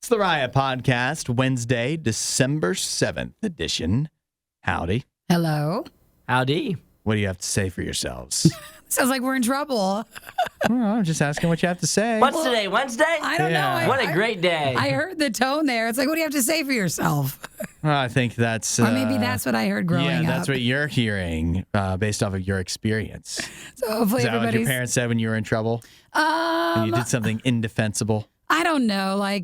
It's the Riot Podcast, Wednesday, December 7th edition. Howdy. Hello. Howdy. What do you have to say for yourselves? Sounds like we're in trouble. I'm just asking what you have to say. What's today, Wednesday? I don't know. What a great day. I heard the tone there. It's like, what do you have to say for yourself? I think that's... Or maybe that's what I heard growing up. Yeah, that's what you're hearing based off of your experience. So hopefully Is that what your everybody's... parents said when you were in trouble? And you did something indefensible? I don't know. I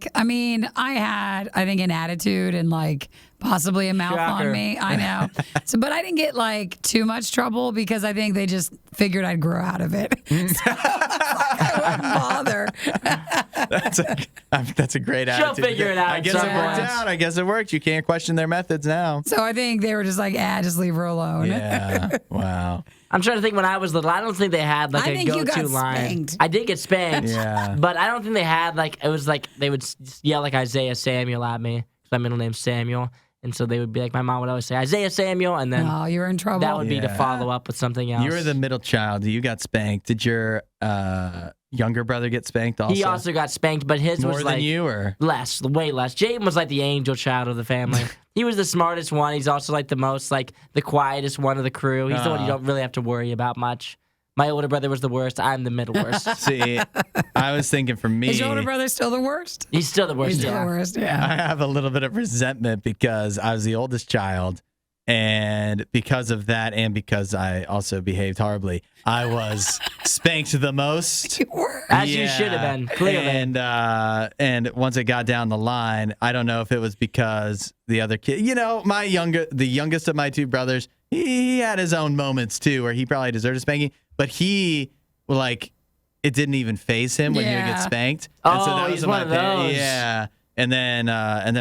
had, think, an attitude and possibly a mouth Shocker. on me. I know. But I didn't get too much trouble because I think they just figured I'd grow out of it. So I wouldn't bother. That's a great attitude. She'll figure it out. I guess it worked out. I guess it worked. You can't question their methods now. So I think they were just like, just leave her alone. Yeah. Wow. I'm trying to think when I was little. I don't think they had I a think you go-to got line. spanked. I did get spanked. Yeah. But I don't think they had it was they would yell Isaiah Samuel at me. My middle name's Samuel. And so they would be my mom would always say, Isaiah Samuel, and then Oh, you were in trouble. that would be to follow up with something else. You were the middle child. You got spanked. Did your younger brother get spanked also? He also got spanked, but his More was than you, or? less, way less. Jaden was the angel child of the family. He was the smartest one. He's also the most the quietest one of the crew. He's the one you don't really have to worry about much. My older brother was the worst. I'm the middle worst. See, I was thinking for me. Is your older brother still the worst? He's still the worst. He's still the worst, yeah. I have a little bit of resentment because I was the oldest child. And because of that, and because I also behaved horribly, I was spanked the most. You were. As you should have been, clearly. And once it got down the line, I don't know if it was because the other kid, the youngest of my two brothers, he had his own moments too, where he probably deserved a spanking, but he it didn't even faze him when he would get spanked. And Oh, that he's was one of those. Yeah. And then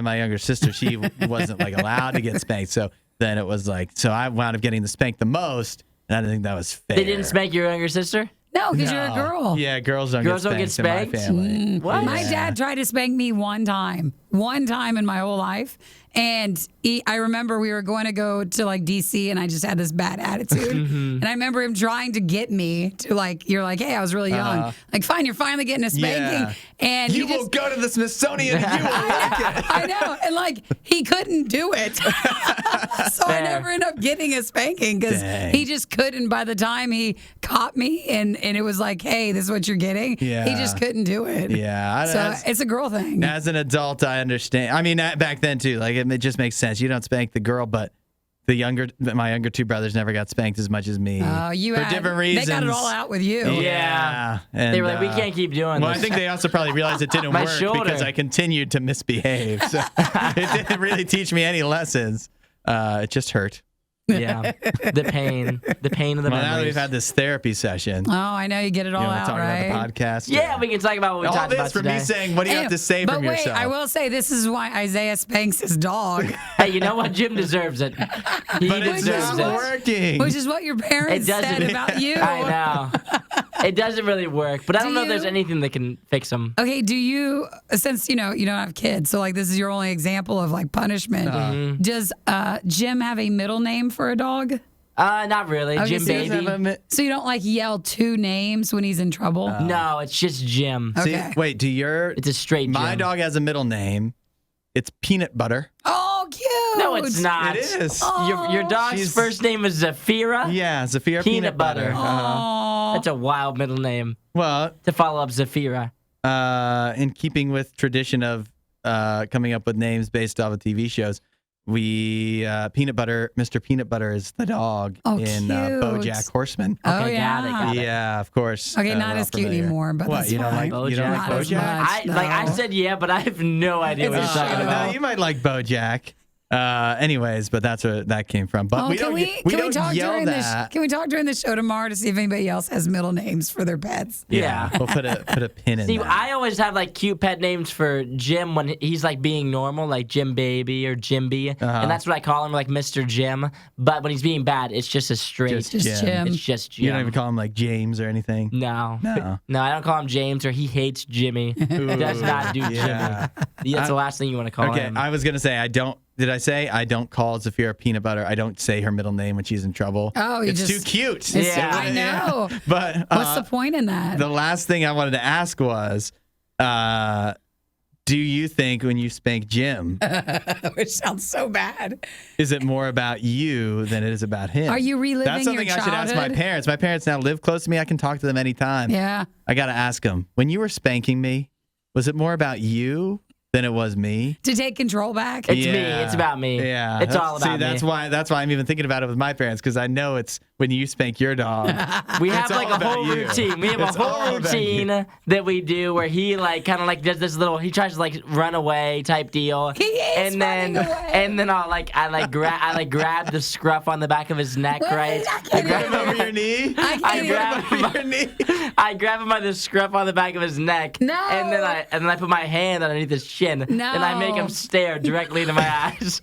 my younger sister, she wasn't allowed to get spanked. So then it was so I wound up getting the spank the most, and I didn't think that was fair. They didn't spank your younger sister? No, because you're a girl. Yeah, girls don't Girls don't get get spanked in my spanked? family. What? My dad tried to spank me one time in my whole life. And I remember we were going to go to D.C. and I just had this bad attitude. And I remember him trying to get me to you're hey, I was really young. Fine, you're finally getting a spanking. Yeah. And You will go to the Smithsonian and you will like it. I know. And he couldn't do it. So I never ended up getting a spanking because he just couldn't. By the time he caught me and it was hey, this is what you're getting. Yeah. He just couldn't do it. Yeah. So it's a girl thing. As an adult, I understand. I mean, back then too, it just makes sense. You don't spank the girl, but my younger two brothers never got spanked as much as me. Oh, for different reasons. They got it all out with you. Yeah. And, They were we can't keep doing well, this. I think they also probably realized it didn't My work shoulder. because I continued to misbehave. So it didn't really teach me any lessons. It just hurt. Yeah. The pain of the Well, now that memories. we've had this therapy session, Oh, I know you get it all you want to out, talk right? about the podcast? Yeah, we can talk about what we All talked this about for today. me saying, what do you have to say but from wait, yourself? I will say this is why Isaiah spanks his dog, Hey, you know what? Jim deserves it. He But it's deserves not it. working. which is what your parents It doesn't- said about you. I know. It doesn't really work, but I don't know if there's you- anything that can fix them. Okay, do you, since you don't have kids, so this is your only example of punishment. Does Jim have a middle name for a dog? Not really. Okay, Jim so he Baby. So you don't yell two names when he's in trouble? No, it's just Jim. See, Okay. wait, It's a straight Jim. my dog has a middle name. It's Peanut Butter. Oh, cute. No, it's not. It is. Your dog's She's- first name is Zafira? Yeah, Zafira Peanut butter. Aw. That's a wild middle name Well, to follow up Zafira. in keeping with tradition of coming up with names based off of TV shows, we Mr. Peanut Butter is the dog Oh, in cute. BoJack Horseman. Oh, Okay, got it, yeah. got it. Yeah, of course. Okay, not we're all as cute familiar. anymore, but what, that's you don't fine. like you don't like Not as BoJack? much. I No. said yeah, but I have no idea what you're It's talking a about. No, you might like BoJack. Anyways, but that's where that came from. But we can don't, we don't talk yell during that. Can we talk during the show tomorrow to see if anybody else has middle names for their pets? Yeah. We'll put a pin in See, that. I always have cute pet names for Jim when he's being normal, like Jim Baby or Jimby, and that's what I call him, Mr. Jim. But when he's being bad, it's just a straight. Just Just Jim. It's just Jim. You don't even call him James or anything. No. No. No, I don't call him James, or he hates Jimmy. Does not do Yeah. Jimmy. That's the last thing you want to call Okay, him. I was gonna say I don't. Did I say I don't call Zafira Peanut Butter? I don't say her middle name when she's in trouble. Oh, you it's just- too cute. Yeah. I know. But What's the point in that? the last thing I wanted to ask was, Do you think when you spank Jim, Which sounds so bad. is it more about you than it is about him? Are you reliving That's something your I should ask my childhood? parents. My parents now live close to me. I can talk to them anytime. Yeah. I got to ask them, when you were spanking me, was it more about you than it was me? To take control back? It's me. It's about me. Yeah. It's all about me. That's why I'm even thinking about it with my parents, because I know it's when you spank your dog. We have It's like all a whole about you. routine. We have It's a all whole about routine that we do where he like kind of like does this little. He tries to like run away type deal. He is and then running away. and then I grab the scruff on the back of his neck, Wait, right? I can't grab even- him Over your knee? I I can't grab even. him Over your knee? I grab him by the scruff on the back of his neck. No. And then I put my hand underneath his chin. No. And I make him stare directly into my eyes.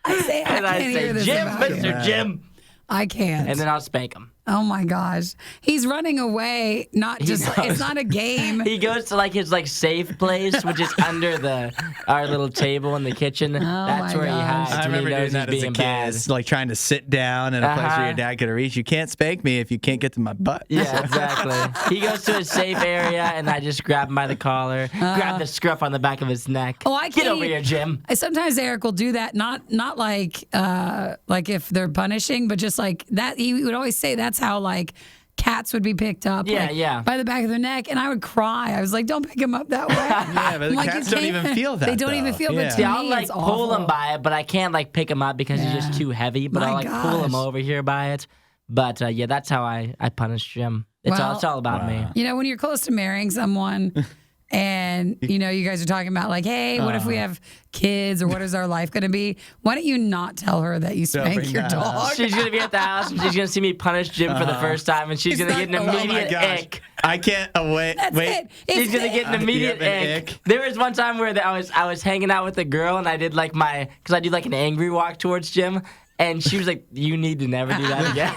I say, I And can't I hear say, this Jim, about you. Mr. Jim. I can't. And then I'll spank him. Oh my gosh. He's running away. Not just, knows. it's not a game. He goes to like his like safe place, which is under our little table in the kitchen. That's my where he gosh. hides I when remember he doing knows that he's as a being kid. bad. It's like trying to sit down in a place where your dad could reach. You can't spank me if you can't get to my butt. Yeah, exactly. He goes to a safe area, and I just grab him by the collar, grab the scruff on the back of his neck. Oh, I Get can't over e- here, Jim. Sometimes Eric will do that, not like if they're punishing, but just like that. He would always say that's how like cats would be picked up. Yeah, like, yeah. by the back of their neck, and I would cry. I was like, "Don't pick him up that way." Yeah, but I'm the like, cats "You don't even can't." feel that. They don't even though. feel. Yeah. But to Yeah, I'll me, like it's pull him awful. by it, but I can't like pick him up because he's just Yeah. too heavy. But My I'll like pull him gosh. over here by it. But yeah, that's how I punish Jim. It's all about me. You know, when you're close to marrying someone and, you know, you guys are talking about like, hey, what if we have kids or what is our life going to be? Why don't you not tell her that you spank bring your that up. dog? She's gonna be at the house and she's gonna see me punish Jim for the first time, and she's It's gonna not get an going- Oh my immediate gosh. ick. I can't wait. That's wait. it. It's She's gonna get an immediate You have an ick. ick? There was one time where I was hanging out with a girl and I did like because I do like an angry walk towards Jim, and she was like, "You need to never do that again."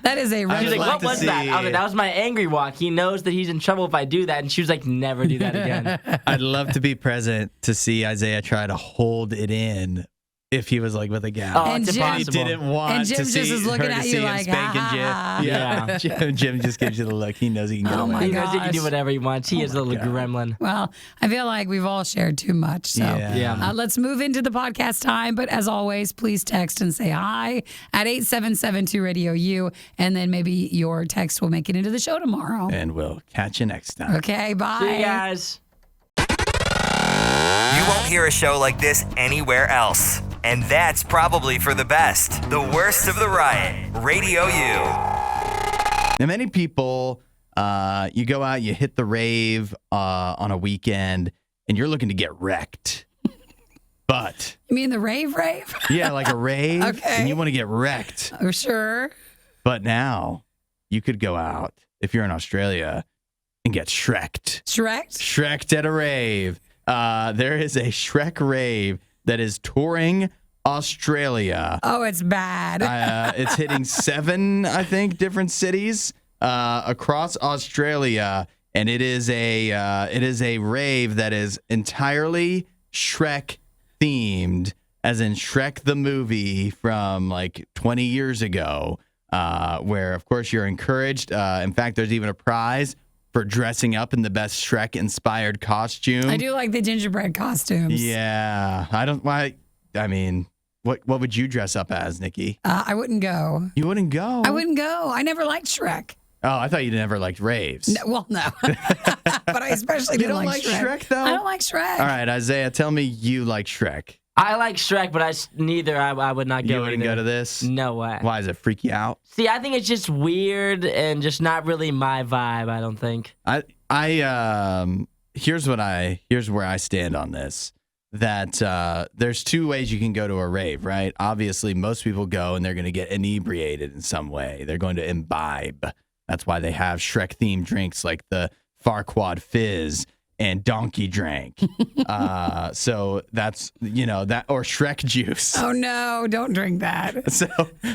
That is a She's red like, like "What to was that?" I was like, see- "That was my angry walk. He knows that he's in trouble if I do that." And she was like, "Never do that again." I'd love to be present to see Isaiah try to hold it in if he was like with a gal. Oh, And it's Jim- He impossible. didn't want And Jim to just see is looking her at to you see him like, spanking ha, Jim. ha, ha. Yeah. Jim just gives you the look. He knows he can get Oh away. my He knows he can do gosh. whatever he wants. He is a little gremlin. Well, I feel like we've all shared too much. So Yeah. let's move into the podcast time. But as always, please text and say hi at 877-2-RADIO-U. And then maybe your text will make it into the show tomorrow. And we'll catch you next time. Okay, bye. See you guys. You won't hear a show like this anywhere else. And that's probably for the best. The worst of the riot. Radio U. Now, many people, you go out, you hit the rave on a weekend, and you're looking to get wrecked. But, You mean the rave? yeah, like a rave, Okay. and you want to get wrecked. Oh, sure. But now, you could go out, if you're in Australia, and get Shreked. Shrek? Shreked at a rave. There is a Shrek Rave that is touring Australia. Oh, it's bad. It's hitting 7, I think, different cities across Australia, and it is a rave that is entirely Shrek themed, as in Shrek the movie from like 20 years ago, where of course you're encouraged. In fact, there's even a prize for dressing up in the best Shrek inspired costume. I do like the gingerbread costumes. Yeah, I don't. Why? I mean, what would you dress up as, Nikki? I wouldn't go. You wouldn't go. I wouldn't go. I never liked Shrek. Oh, I thought you never liked raves. No, well, no. But I especially You didn't don't like like Shrek, though? I don't like Shrek. All right, Isaiah, tell me you like Shrek. I like Shrek, but I would not go. You wouldn't either. go to this? No way. Why, does it freak you out? See, I think it's just weird and just not really my vibe. I don't think. Here's where I stand on this. That there's 2 ways you can go to a rave, right? Obviously, most people go and they're going to get inebriated in some way. They're going to imbibe. That's why they have Shrek-themed drinks like the Farquaad Fizz and Donkey Drank. So that's, that, or Shrek Juice. Oh, no. Don't drink that. So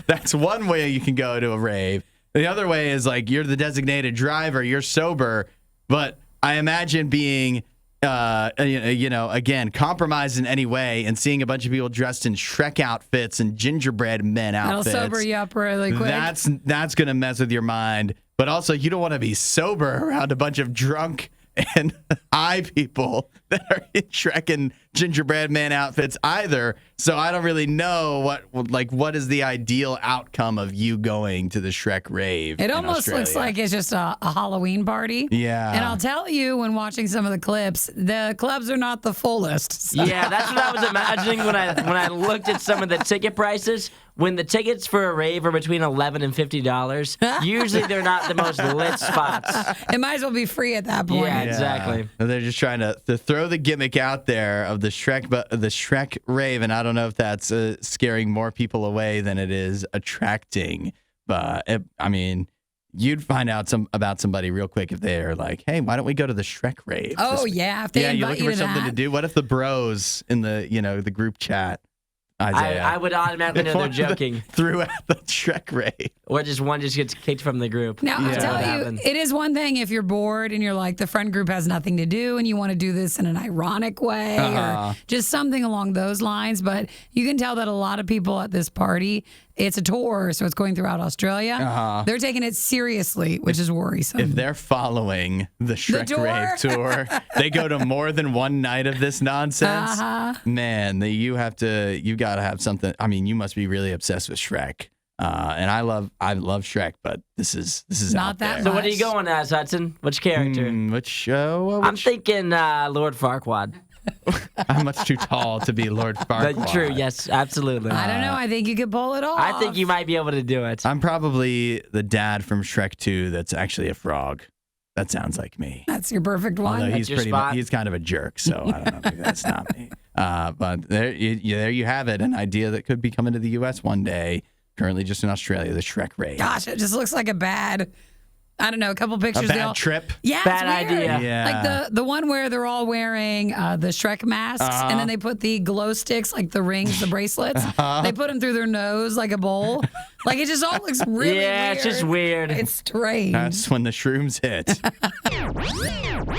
that's one way you can go to a rave. The other way is like you're the designated driver, you're sober, but I imagine being, again, compromised in any way and seeing a bunch of people dressed in Shrek outfits and gingerbread men That'll outfits. sober you up really quick. That's going to mess with your mind. But also, you don't want to be sober around a bunch of drunk and eye people that are in Shrek and gingerbread man outfits either. So I don't really know what is the ideal outcome of you going to the Shrek Rave. It almost looks like it's just a Halloween party. Yeah. And I'll tell you, when watching some of the clips, the clubs are not the fullest. So. Yeah, that's what I was imagining when I looked at some of the ticket prices. When the tickets for a rave are between $11 and $50, usually they're not the most lit spots. It might as well be free at that point. Yeah, exactly. They're just trying to throw the gimmick out there of the Shrek Rave, and I don't know if that's scaring more people away than it is attracting. But you'd find out about somebody real quick if they're like, "Hey, why don't we go to the Shrek Rave?" Oh yeah, if they you're invite looking you for to something that. to do. What if the bros in the group chat? Isaiah, I would automatically know they're joking. Threw out the Shrek Rave. Or just one just gets kicked from the group. Now, I'll That's what tell you, happened. it is one thing if you're bored and you're like, the friend group has nothing to do and you want to do this in an ironic way or just something along those lines. But you can tell that a lot of people at this party, it's a tour, so it's going throughout Australia. They're taking it seriously, which is worrisome. If they're following the Shrek tour? Rave tour, they go to more than one night of this nonsense. Man, you got to have something. I mean, you must be really obsessed with Shrek. And I love Shrek, but this is Not out that there. So what are you going as, Hudson? Which character? Which I'm thinking Lord Farquaad. I'm much too tall to be Lord Farquaad. That's true, yes, absolutely. I don't know. I think you could pull it off. I think you might be able to do it. I'm probably the dad from Shrek 2 that's actually a frog. That sounds like me. That's your perfect one. Although he's your spot. he's kind of a jerk, so I don't know. Maybe that's not me. But there you have it, an idea that could be coming to the U.S. one day. Currently just in Australia, the Shrek Rave. Gosh, it just looks like a bad, I don't know, a couple pictures. A bad trip. Yeah, Bad it's weird. idea. Yeah. Like the one where they're all wearing the Shrek masks, and then they put the glow sticks, like the rings, the bracelets. They put them through their nose like a bowl. Like it just all looks really Yeah, weird. it's just weird. It's strange. That's when the shrooms hit.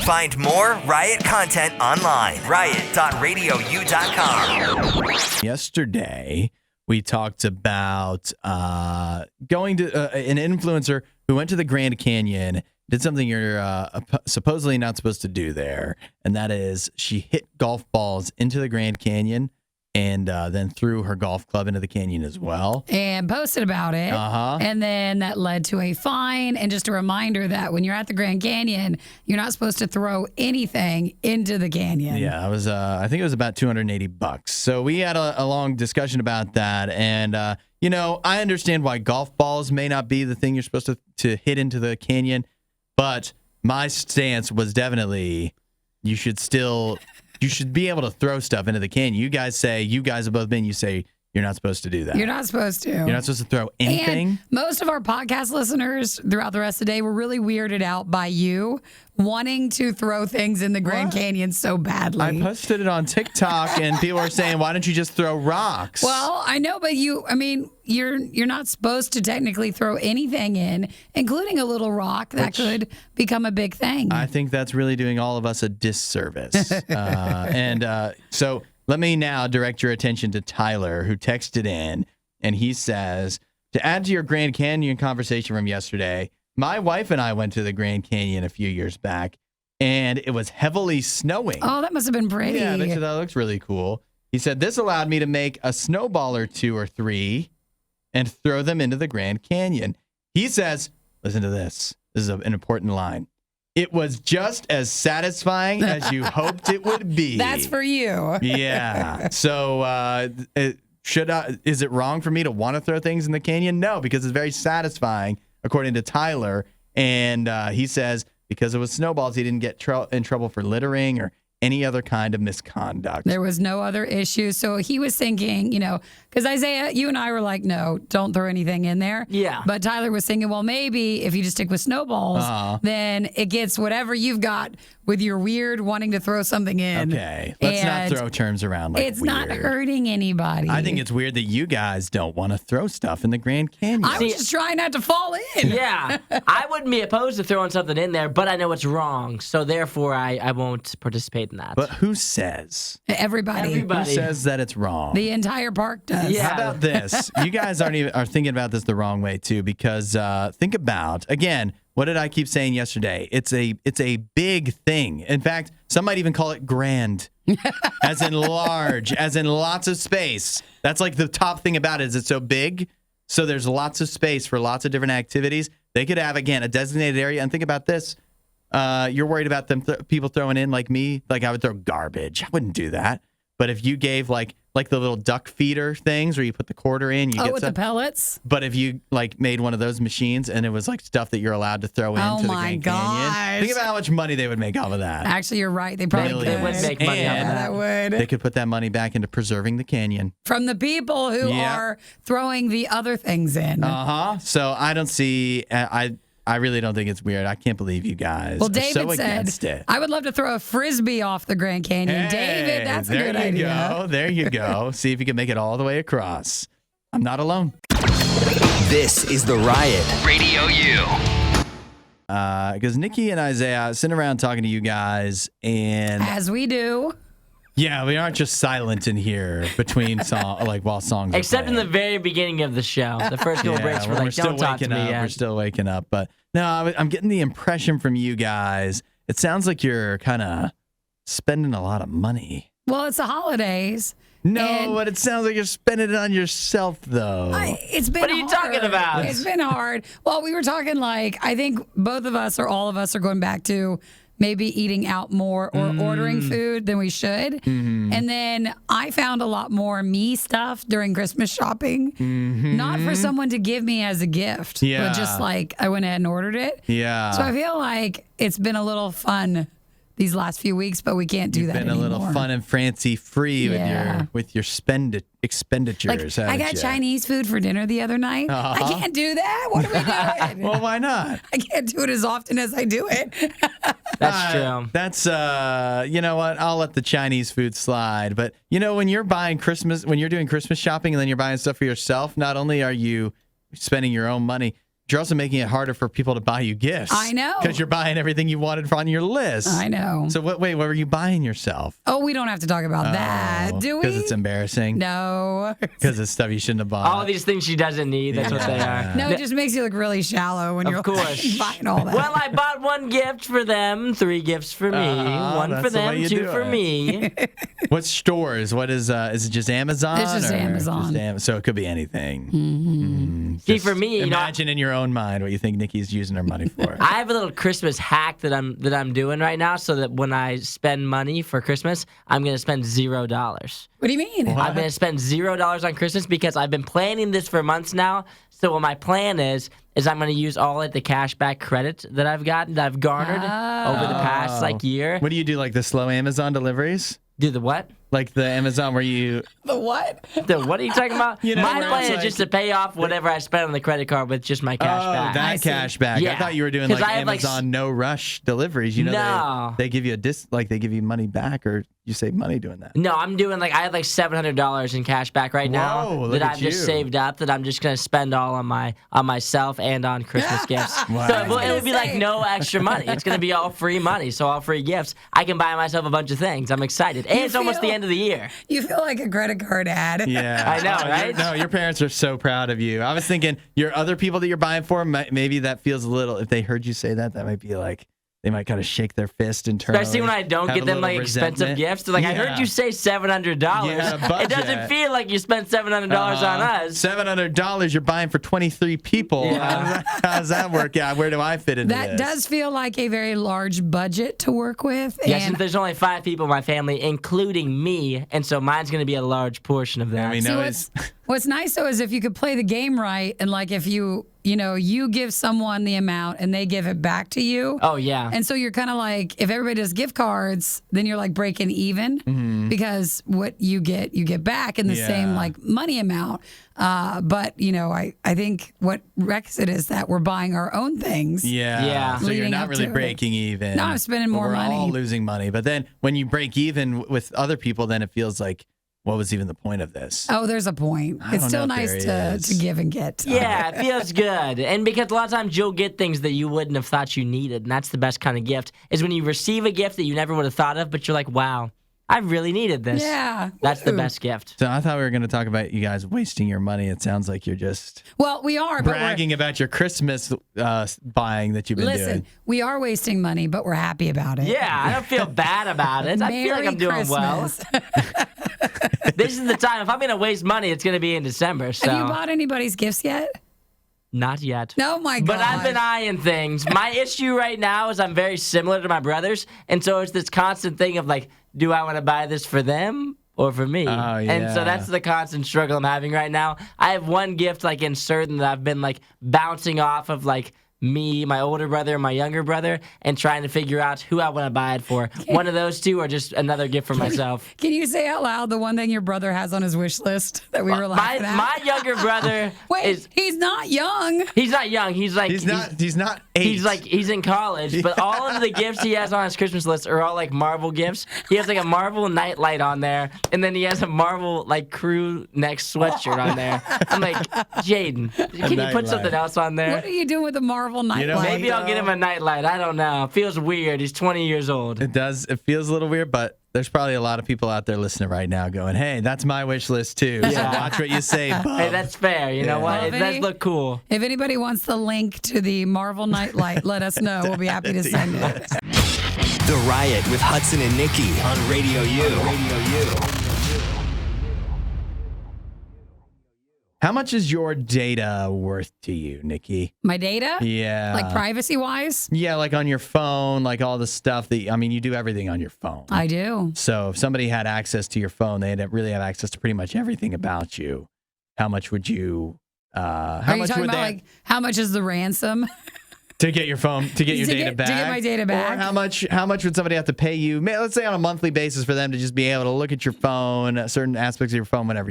Find more Riot content online. Riot.radiou.com. Yesterday, we talked about going to an influencer who went to the Grand Canyon, did something you're supposedly not supposed to do there, and that is she hit golf balls into the Grand Canyon and then threw her golf club into the canyon as well. And posted about it. And then that led to a fine. And just a reminder that when you're at the Grand Canyon, you're not supposed to throw anything into the canyon. Yeah, it was. I think it was about $280. So we had a long discussion about that, and I understand why golf balls may not be the thing you're supposed to hit into the canyon, but my stance was definitely you should be able to throw stuff into the canyon. You guys have both been. You say you're not supposed to do that. You're not supposed to. You're not supposed to throw anything. And most of our podcast listeners throughout the rest of the day were really weirded out by you wanting to throw things in the Grand Canyon so badly. I posted it on TikTok, and people are saying, "Why don't you just throw rocks?" Well, I know, but you're not supposed to technically throw anything in, including a little rock that could become a big thing. I think that's really doing all of us a disservice. So let me now direct your attention to Tyler, who texted in, and he says, to add to your Grand Canyon conversation from yesterday, my wife and I went to the Grand Canyon a few years back, and it was heavily snowing. Oh, that must have been pretty. Yeah, that looks really cool. He said, this allowed me to make a snowball or 2 or 3 and throw them into the Grand Canyon. He says, listen to this. This is an important line. It was just as satisfying as you hoped it would be. That's for you. Yeah. So is it wrong for me to want to throw things in the canyon? No, because it's very satisfying, according to Tyler. And he says because it was snowballs, he didn't get in trouble for littering or any other kind of misconduct. There was no other issue. So he was thinking, because Isaiah, you and I were like, no, don't throw anything in there. Yeah. But Tyler was thinking, well, maybe if you just stick with snowballs, then it gets whatever you've got with your weird wanting to throw something in. Okay. Let's not throw terms around like it's weird. not hurting anybody. I think it's weird that you guys don't want to throw stuff in the Grand Canyon. I was just trying not to fall in. Yeah, I wouldn't be opposed to throwing something in there, but I know it's wrong, so therefore I won't participate in that. But who says? Everybody. Who says that it's wrong? The entire park does. Yeah. How about this? You guys are thinking about this the wrong way too, because think about, again, What did I keep saying yesterday? It's a big thing. In fact, some might even call it grand, as in large, as in lots of space. That's like the top thing about it is it's so big. So there's lots of space for lots of different activities. They could have, again, a designated area. And think about this. You're worried about them people throwing in like me. Like I would throw garbage. I wouldn't do that. But if you gave like the little duck feeder things where you put the quarter in, you get with some, the pellets. But if you like made one of those machines and it was like stuff that you're allowed to throw into the Grand Canyon, think about how much money they would make off of that. Actually, you're right. They probably They would make money off of that. That would. They could put that money back into preserving the canyon. From the people who are throwing the other things in. So I don't see. I really don't think it's weird. I can't believe you guys Well, are David so said, against it. I would love to throw a Frisbee off the Grand Canyon. David, that's a good idea. There you go. See if you can make it all the way across. I'm not alone. This is The Riot. Radio U. Because Nikki and Isaiah sitting around talking to you guys, and As we do. yeah, we aren't just silent in here between while songs. Except are in the playing. very beginning of the show. The first couple breaks were when like, we're still don't talk to waking me up. yet. We're still waking up, but no, I'm getting the impression from you guys. It sounds like you're kind of spending a lot of money. Well, it's the holidays. No, And but it sounds like you're spending it on yourself, though. It's been What are you hard. talking about? It's been hard. Well, we were talking like, I think both of us or all of us are going back to maybe eating out more or ordering food than we should. Mm-hmm. And then I found a lot more me stuff during Christmas shopping. Not for someone to give me as a gift, Yeah. but just like I went ahead and ordered it. Yeah. So I feel like it's been a little fun these last few weeks, but we can't do You've that been anymore. a little fun and fancy free Yeah. with your expenditures. Like, I haven't got you? Chinese food for dinner the other night. I can't do that. What are we doing? Well, why not? I can't do it as often as I do it. That's true. That's you know what? I'll let the Chinese food slide. But you know, when you're doing Christmas shopping and then you're buying stuff for yourself, not only are you spending your own money, you're also making it harder for people to buy you gifts. I know. Because you're buying everything you wanted on your list. I know. So what were you buying yourself? Oh, we don't have to talk about that, do we? Because it's embarrassing. No. Because it's stuff you shouldn't have bought. All these things she doesn't need. That's what they are. No, it just makes you look really shallow when you're course. buying all that. Well, I bought one gift for them, 3 gifts for me, one that's for the way them, you 2 do for it. me. What stores? What is it just Amazon? It's just or Amazon. So it could be anything. See, Just for me, you know, imagine in your own mind what you think Nikki's using her money for. I have a little Christmas hack that I'm doing right now, so that when I spend money for Christmas, I'm gonna spend $0. What do you mean? I'm gonna spend $0 on Christmas because I've been planning this for months now. So what my plan is I'm gonna use all of the cashback credit that I've garnered over the past year. What do you do, like the slow Amazon deliveries? Do the what? Like the Amazon where you... The what? What are you talking about? You know, My where plan it's is like- just to pay off whatever I spend on the credit card with just my cash back. that I see. cash back. I Yeah. thought you were doing 'Cause like I have, like, Amazon no rush deliveries. You know, No. they give you they give you money back, or you save money doing that. No, I'm doing I have $700 in cash back right now Whoa, look that at I've just you. saved up that I'm just gonna spend all on myself and on Christmas gifts. Wow. So it will be like no extra money. It's gonna be all free money, so all free gifts. I can buy myself a bunch of things. I'm excited, and it's almost the feel- end of the year. You feel like a credit card ad. Yeah, I know, right? No, your parents are so proud of you. I was thinking your other people that you're buying for, maybe that feels a little. If they heard you say that, that might be like they might kind of shake their fist internally. Especially when I don't have get a them little expensive resentment. gifts. They're like, I heard you say $700. Yeah, It budget. doesn't feel like you spent $700 on us. $700 you're buying for 23 people. Yeah. How does that work? Yeah, where do I fit into That this? does feel like a very large budget to work with. Yeah, and since there's only 5 people in my family, including me, and so mine's going to be a large portion of that. I mean, See, no, what's nice though is if you could play the game right, and like if you give someone the amount and they give it back to you. Oh, yeah. And so you're kind of like, if everybody does gift cards, then you're like breaking even because what you get back in the same Yeah. like money amount. But I think what wrecks it is that we're buying our own things. Yeah. So you're Leading not up really to it. breaking even. No, I'm spending But more we're all money. losing money. But then when you break even with other people, then it feels like, what was even the point of this? Oh, there's a point. I It's don't still know if nice there to is. give and get. Yeah, it feels good. And because a lot of times you'll get things that you wouldn't have thought you needed. And that's the best kind of gift, is when you receive a gift that you never would have thought of, but you're like, wow, I really needed this. Yeah. That's the Woo. best gift. So I thought we were going to talk about you guys wasting your money. It sounds like you're just Well, we are, but bragging about your Christmas buying that you've been listen, doing. we are wasting money, but we're happy about it. Yeah, I don't feel bad about it. I feel like I'm doing well. This is the time. If I'm going to waste money, it's going to be in December. So. Have you bought anybody's gifts yet? Not yet. Oh my God. But I've been eyeing things. My issue right now is I'm very similar to my brothers. And so it's this constant thing of like, do I want to buy this for them or for me? Oh, And so yeah. that's the constant struggle I'm having right now. I have one gift like in certain that I've been like bouncing off of like me, my older brother, my younger brother, and trying to figure out who I want to buy it for. One of those two or just another gift for myself. Can you say out loud the one thing your brother has on his wish list that we were laughing at? My younger brother Wait, he's not young. he's not young. He's like He's not 8. He's in college, but all of the gifts he has on his Christmas list are all like Marvel gifts. He has like a Marvel nightlight on there, and then he has a Marvel like crew neck sweatshirt on there. I'm like, Jaden, can you put nightlight. something else on there? What are you doing with the Marvel nightlight? Maybe I'll get him a nightlight. I don't know. Feels weird. He's 20 years old. It does. It feels a little weird, but there's probably a lot of people out there listening right now going, hey, that's my wish list too. So Yeah. watch what you say, bub. Hey, that's fair. You know what? Well, It does look cool. If anybody wants the link to the Marvel nightlight, let us know. We'll be happy to send it. The Riot with Hudson and Nikki on Radio U. How much is your data worth to you, Nikki? My data? Yeah. Like privacy wise? Yeah, like on your phone, like all the stuff that, I mean, you do everything on your phone. I do. So if somebody had access to your phone, they'd really have access to pretty much everything about you. How much would you, Are you talking about like how much is the ransom? to get your phone, to get your data back? To get my data back. Or how much would somebody have to pay you, let's say on a monthly basis for them to just be able to look at your phone, certain aspects of your phone whenever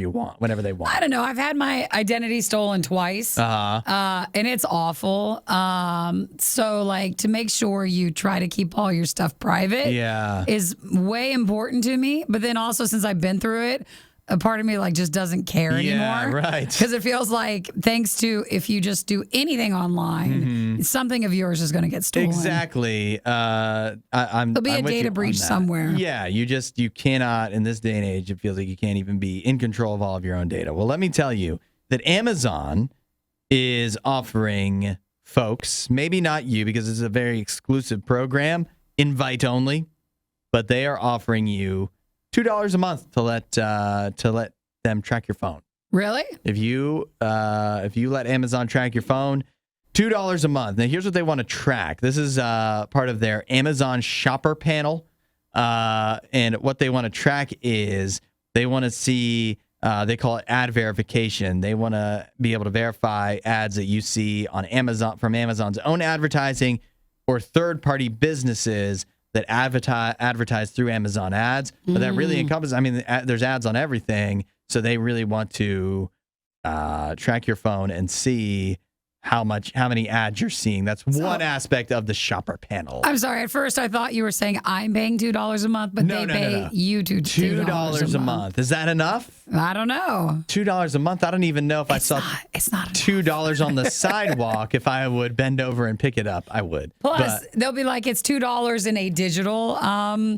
they want? I don't know. I've had my identity stolen twice. And it's awful. So like to make sure you try to keep all your stuff private is way important to me. But then also since I've been through it, a part of me like just doesn't care anymore. Right. Because it feels like thanks to if you just do anything online, something of yours is going to get stolen. Exactly. There'll be a data breach somewhere. Yeah, you cannot, in this day and age, it feels like you can't even be in control of all of your own data. Well, let me tell you that Amazon is offering folks, maybe not you because it's a very exclusive program, invite only, but they are offering you $2 a month to let them track your phone. Really? If you let Amazon track your phone, $2 a month. Now, here's what they want to track. This is part of their Amazon shopper panel. And what they want to track is they want to see, they call it ad verification. They want to be able to verify ads that you see on Amazon from Amazon's own advertising or third-party businesses that advertise through Amazon ads. But that really encompasses, I mean, there's ads on everything. So they really want to track your phone and see how many ads you're seeing. That's one aspect of the shopper panel. I'm sorry. At first, I thought you were saying I'm paying $2 a month, but they pay you $2 a month. Is that enough? I don't know. $2 a month. I don't even know if I saw It's not enough. $2 on the sidewalk. If I would bend over and pick it up, I would. Plus, they'll be like, it's $2 in a digital.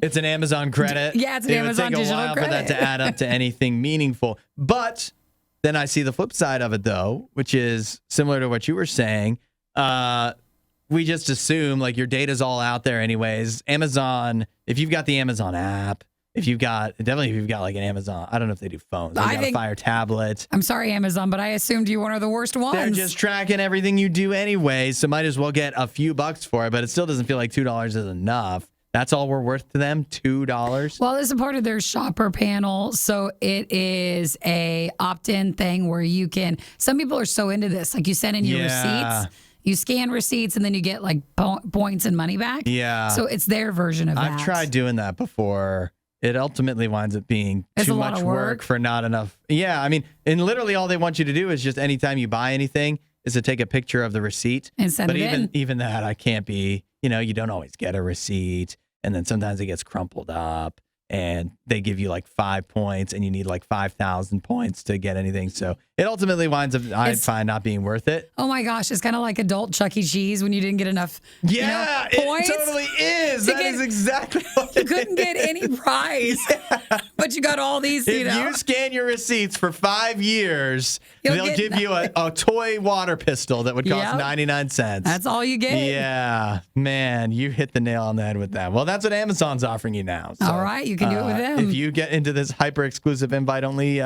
It's an Amazon credit. Yeah, it's an Amazon digital It would take a while for that credit. to add up to anything meaningful. But then I see the flip side of it, though, which is similar to what you were saying. We just assume like your data's all out there anyways. Amazon, if you've got the Amazon app, if you've got like an Amazon, I don't know if they do phones. They got a Fire tablet. I'm sorry, Amazon, but I assumed you were one of the worst ones. They're just tracking everything you do anyways, so might as well get a few bucks for it, but it still doesn't feel like $2 is enough. That's all we're worth to them, $2. Well, this is a part of their shopper panel, so it is a opt-in thing where you can. Some people are so into this, like you send in your receipts, you scan receipts, and then you get like points and money back. Yeah. So it's their version of that. I've tried doing that before. It ultimately winds up being too much work for not enough. Yeah, I mean, and literally all they want you to do is just anytime you buy anything is to take a picture of the receipt and send it in. But even that, I can't be. You don't always get a receipt. And then sometimes it gets crumpled up. and they give you like 5 points, and you need like 5,000 points to get anything. So it ultimately winds up, I find, not being worth it. Oh my gosh, it's kind of like adult Chuck E. Cheese when you didn't get enough points. It totally is. That is exactly what you couldn't get any prize, but you got all these, If you scan your receipts for 5 years, they'll give you a toy water pistol that would cost 99 cents. That's all you get. Yeah, man, you hit the nail on the head with that. Well, that's what Amazon's offering you now. So, all right, you can do it with them. If you get into this hyper exclusive invite only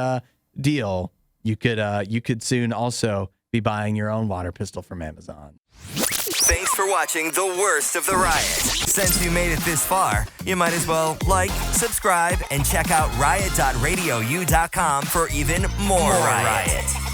deal, you could soon also be buying your own water pistol from Amazon. Thanks for watching the worst of the riot. Since you made it this far, you might as well like, subscribe, and check out riot.radiou.com for even more riot.